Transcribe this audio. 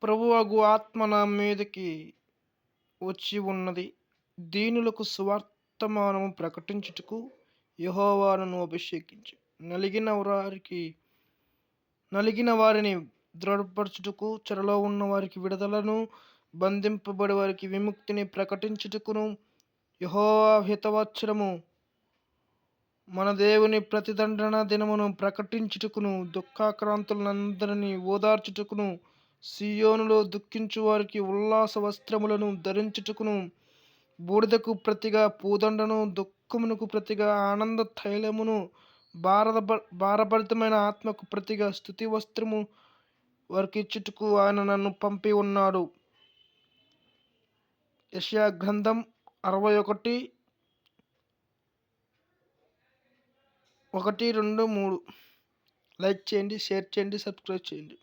ప్రభువగు ఆత్మ నా మీదకి వచ్చి ఉన్నది. దీనులకు సువర్తమానము ప్రకటించుటకు యెహోవా నన్ను అభిషేకించి నలిగిన వారిని దృఢపరచుటకు, చెరలో ఉన్న వారికి విడుదలను, బంధింపబడి వారికి విముక్తిని ప్రకటించుటకును, యెహోవా హితవచనము మన దేవుని ప్రతిదండన దినమును ప్రకటించుటకును, దుఃఖాక్రాంతులందరినీ ఓదార్చుటకును, సీయోనులో దుఃఖించు వారికి ఉల్లాస వస్త్రములను ధరించుటకును, బూడిదకు ప్రతిగా పూదండను, దుఃఖమునకు ప్రతిగా ఆనంద తైలమును, భారభరితమైన ఆత్మకు ప్రతిగా స్తుతి వస్త్రము వారికిచ్చుటకు ఆయన నన్ను పంపి ఉన్నాడు. యెషయా గ్రంథం 61, 1, 2, 3. లైక్ చేయండి, షేర్ చేయండి, సబ్స్క్రైబ్ చేయండి.